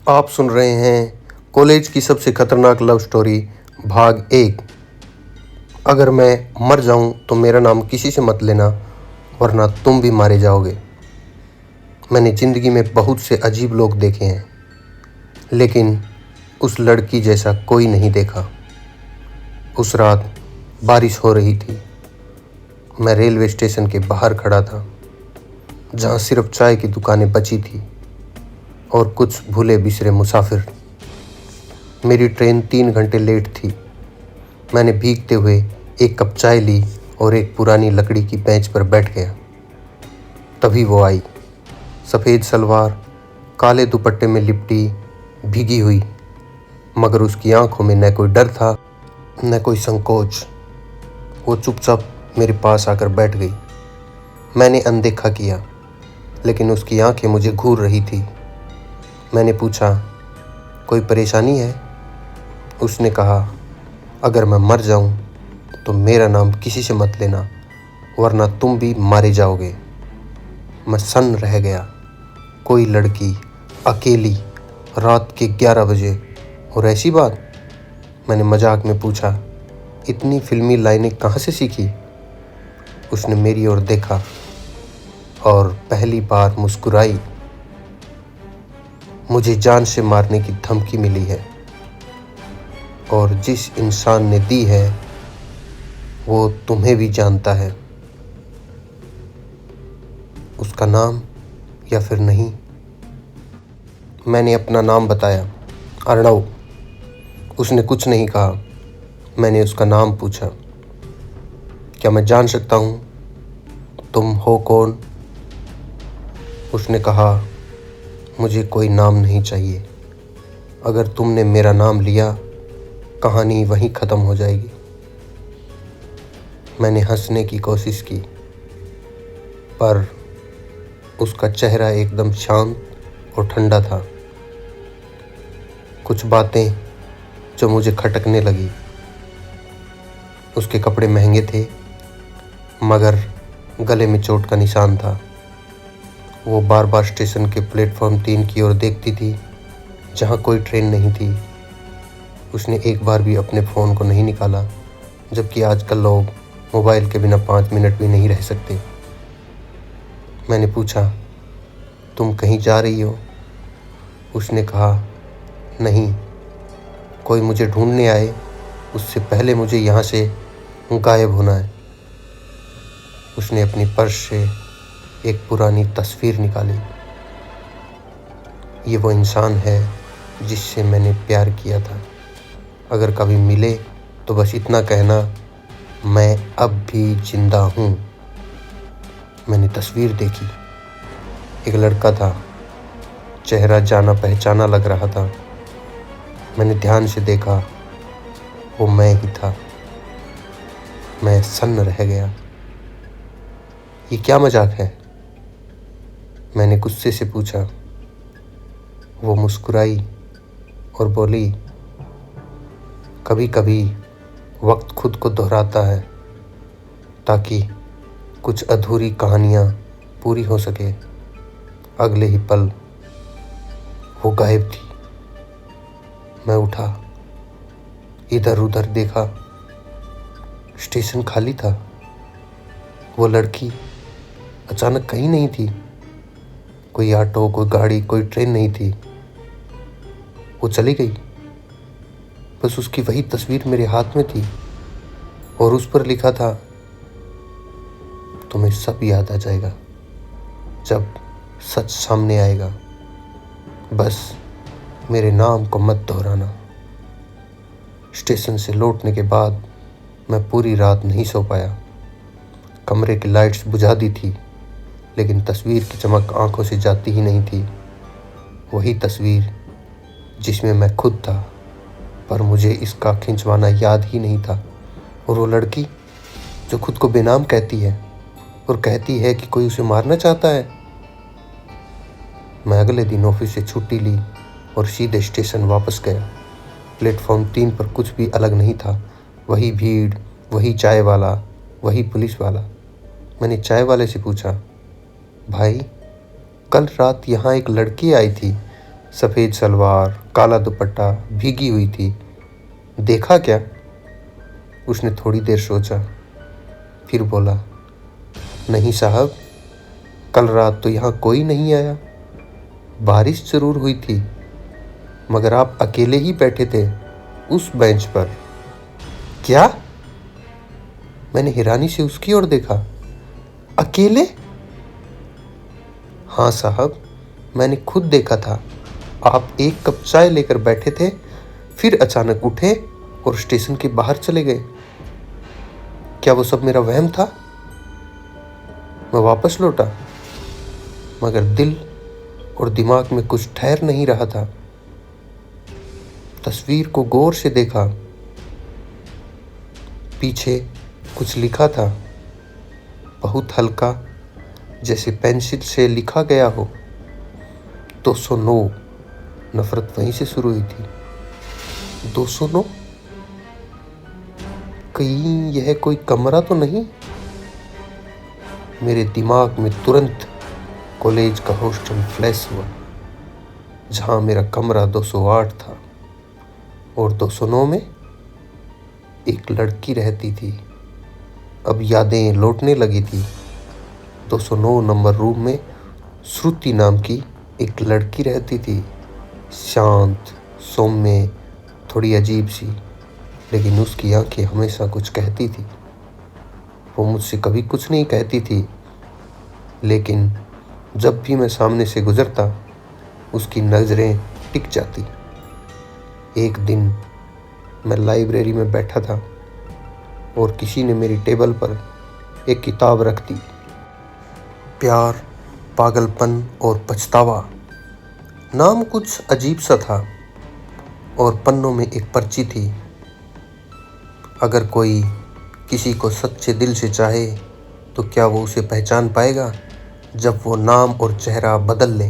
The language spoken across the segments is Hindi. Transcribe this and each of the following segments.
आप सुन रहे हैं कॉलेज की सबसे खतरनाक लव स्टोरी भाग 1। अगर मैं मर जाऊं तो मेरा नाम किसी से मत लेना, वरना तुम भी मारे जाओगे। मैंने ज़िंदगी में बहुत से अजीब लोग देखे हैं, लेकिन उस लड़की जैसा कोई नहीं देखा। उस रात बारिश हो रही थी। मैं रेलवे स्टेशन के बाहर खड़ा था, जहां सिर्फ चाय की दुकानें बची थी और कुछ भूले बिसरे मुसाफिर। मेरी ट्रेन 3 घंटे लेट थी। मैंने भीगते हुए एक कप चाय ली और एक पुरानी लकड़ी की बेंच पर बैठ गया। तभी वो आई, सफ़ेद सलवार, काले दुपट्टे में लिपटी, भीगी हुई, मगर उसकी आंखों में न कोई डर था न कोई संकोच। वो चुपचाप मेरे पास आकर बैठ गई। मैंने अनदेखा किया, लेकिन उसकी आंखें मुझे घूर रही थी। मैंने पूछा, कोई परेशानी है? उसने कहा, अगर मैं मर जाऊं तो मेरा नाम किसी से मत लेना, वरना तुम भी मारे जाओगे। मैं सन्न रह गया। कोई लड़की अकेली रात के 11 बजे, और ऐसी बात? मैंने मजाक में पूछा, इतनी फिल्मी लाइनें कहाँ से सीखी? उसने मेरी ओर देखा और पहली बार मुस्कुराई। मुझे जान से मारने की धमकी मिली है, और जिस इंसान ने दी है वो तुम्हें भी जानता है। उसका नाम या फिर नहीं? मैंने अपना नाम बताया, अर्णव। उसने कुछ नहीं कहा। मैंने उसका नाम पूछा, क्या मैं जान सकता हूँ तुम हो कौन? उसने कहा, मुझे कोई नाम नहीं चाहिए। अगर तुमने मेरा नाम लिया, कहानी वहीं ख़त्म हो जाएगी। मैंने हंसने की कोशिश की, पर उसका चेहरा एकदम शांत और ठंडा था। कुछ बातें जो मुझे खटकने लगी। उसके कपड़े महंगे थे, मगर गले में चोट का निशान था। वो बार बार स्टेशन के प्लेटफॉर्म 3 की ओर देखती थी, जहाँ कोई ट्रेन नहीं थी। उसने एक बार भी अपने फ़ोन को नहीं निकाला, जबकि आजकल लोग मोबाइल के बिना 5 मिनट भी नहीं रह सकते। मैंने पूछा, तुम कहीं जा रही हो? उसने कहा, नहीं, कोई मुझे ढूंढने आए उससे पहले मुझे यहाँ से गायब होना है। उसने अपनी पर्स से एक पुरानी तस्वीर निकाली। ये वो इंसान है जिससे मैंने प्यार किया था। अगर कभी मिले तो बस इतना कहना, मैं अब भी जिंदा हूँ। मैंने तस्वीर देखी। एक लड़का था, चेहरा जाना पहचाना लग रहा था। मैंने ध्यान से देखा, वो मैं ही था। मैं सन्न रह गया। ये क्या मजाक है? मैंने गुस्से से पूछा। वो मुस्कुराई और बोली, कभी कभी वक्त खुद को दोहराता है ताकि कुछ अधूरी कहानियाँ पूरी हो सके। अगले ही पल वो गायब थी। मैं उठा, इधर उधर देखा। स्टेशन खाली था। वो लड़की अचानक कहीं नहीं थी। कोई ऑटो, कोई गाड़ी, कोई ट्रेन नहीं थी। वो चली गई। बस उसकी वही तस्वीर मेरे हाथ में थी, और उस पर लिखा था, तुम्हें सब याद आ जाएगा जब सच सामने आएगा। बस मेरे नाम को मत दोहराना। स्टेशन से लौटने के बाद मैं पूरी रात नहीं सो पाया। कमरे की लाइट्स बुझा दी थी, लेकिन तस्वीर की चमक आंखों से जाती ही नहीं थी। वही तस्वीर जिसमें मैं खुद था, पर मुझे इसका खिंचवाना याद ही नहीं था। और वो लड़की जो खुद को बेनाम कहती है और कहती है कि कोई उसे मारना चाहता है। मैं अगले दिन ऑफिस से छुट्टी ली और सीधे स्टेशन वापस गया। प्लेटफॉर्म 3 पर कुछ भी अलग नहीं था। वही भीड़, वही चाय वाला, वही पुलिस वाला। मैंने चाय वाले से पूछा, भाई, कल रात यहाँ एक लड़की आई थी, सफ़ेद सलवार, काला दुपट्टा, भीगी हुई थी। देखा क्या? उसने थोड़ी देर सोचा, फिर बोला, नहीं साहब, कल रात तो यहाँ कोई नहीं आया। बारिश ज़रूर हुई थी, मगर आप अकेले ही बैठे थे उस बेंच पर। क्या? मैंने हैरानी से उसकी ओर देखा। अकेले? हाँ साहब, मैंने खुद देखा था। आप एक कप चाय लेकर बैठे थे, फिर अचानक उठे और स्टेशन के बाहर चले गए। क्या वो सब मेरा वहम था? मैं वापस लौटा, मगर दिल और दिमाग में कुछ ठहर नहीं रहा था। तस्वीर को गौर से देखा। पीछे कुछ लिखा था, बहुत हल्का, जैसे पेंसिल से लिखा गया हो। 209। नफरत वहीं से शुरू हुई थी। 209? कहीं यह कोई कमरा तो नहीं? मेरे दिमाग में तुरंत कॉलेज का हॉस्टल फ्लैश हुआ, जहां मेरा कमरा 208 था और 209 में एक लड़की रहती थी। अब यादें लौटने लगी थी। 209 नंबर रूम में श्रुति नाम की एक लड़की रहती थी। शांत, सौम्य, थोड़ी अजीब सी, लेकिन उसकी आंखें हमेशा कुछ कहती थी। वो मुझसे कभी कुछ नहीं कहती थी, लेकिन जब भी मैं सामने से गुजरता, उसकी नज़रें टिक जाती। एक दिन मैं लाइब्रेरी में बैठा था और किसी ने मेरी टेबल पर एक किताब रख दी। प्यार, पागलपन और पछतावा नाम कुछ अजीब सा था और पन्नों में एक पर्ची थी। अगर कोई किसी को सच्चे दिल से चाहे तो क्या वो उसे पहचान पाएगा जब वो नाम और चेहरा बदल ले?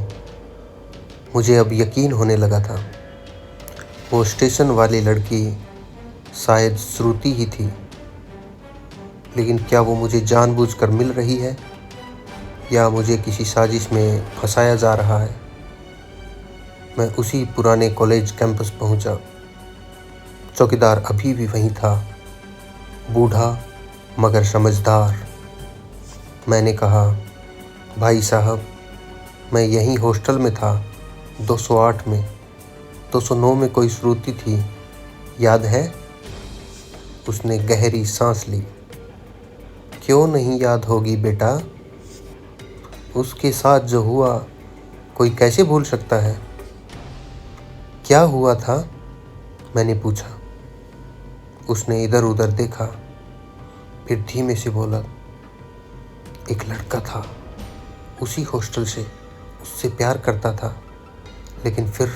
मुझे अब यकीन होने लगा था, वो स्टेशन वाली लड़की शायद श्रुति ही थी। लेकिन क्या वो मुझे जानबूझकर मिल रही है या मुझे किसी साजिश में फंसाया जा रहा है? मैं उसी पुराने कॉलेज कैंपस पहुंचा। चौकीदार अभी भी वहीं था, बूढ़ा मगर समझदार। मैंने कहा, भाई साहब, मैं यहीं हॉस्टल में था, 208 में। 209 में कोई श्रुति थी, याद है? उसने गहरी सांस ली। क्यों नहीं याद होगी बेटा? उसके साथ जो हुआ कोई कैसे भूल सकता है? क्या हुआ था? मैंने पूछा। उसने इधर उधर देखा, फिर धीमे से बोला, एक लड़का था उसी हॉस्टल से, उससे प्यार करता था, लेकिन फिर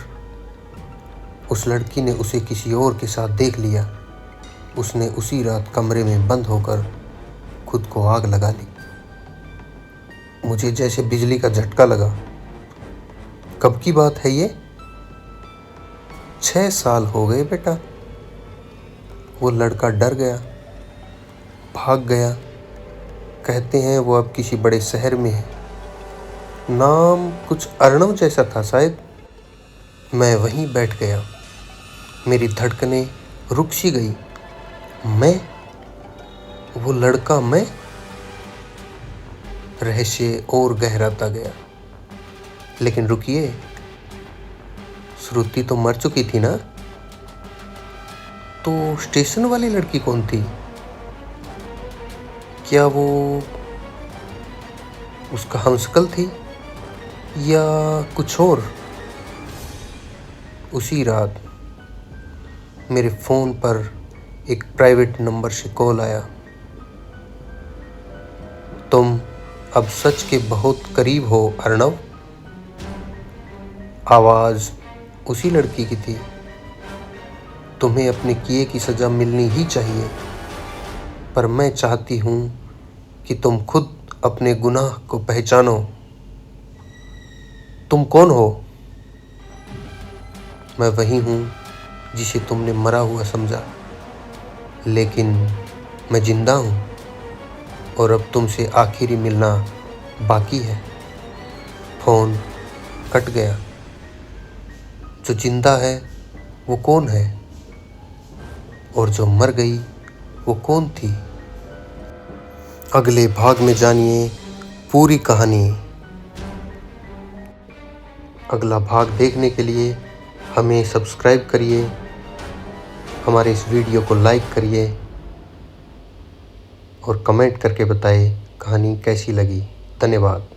उस लड़की ने उसे किसी और के साथ देख लिया। उसने उसी रात कमरे में बंद होकर खुद को आग लगा ली। मुझे जैसे बिजली का झटका लगा। कब की बात है ये? 6 साल हो गए बेटा। वो लड़का डर गया, भाग गया। कहते हैं वो अब किसी बड़े शहर में है। नाम कुछ अर्णव जैसा था शायद। मैं वहीं बैठ गया। मेरी धड़कनें रुक सी गई। मैं? वो लड़का मैं? रहस्य और गहराता गया। लेकिन रुकिए, श्रुति तो मर चुकी थी ना? तो स्टेशन वाली लड़की कौन थी? क्या वो उसका हमशक्ल थी या कुछ और? उसी रात मेरे फ़ोन पर एक प्राइवेट नंबर से कॉल आया। तुम अब सच के बहुत करीब हो अर्णव। आवाज़ उसी लड़की की थी। तुम्हें अपने किए की सज़ा मिलनी ही चाहिए, पर मैं चाहती हूँ कि तुम खुद अपने गुनाह को पहचानो। तुम कौन हो? मैं वही हूँ जिसे तुमने मरा हुआ समझा, लेकिन मैं जिंदा हूँ और अब तुमसे आखिरी मिलना बाकी है। फ़ोन कट गया। जो जिंदा है वो कौन है और जो मर गई वो कौन थी? अगले भाग में जानिए पूरी कहानी। अगला भाग देखने के लिए हमें सब्सक्राइब करिए, हमारे इस वीडियो को लाइक करिए और कमेंट करके बताएं कहानी कैसी लगी। धन्यवाद।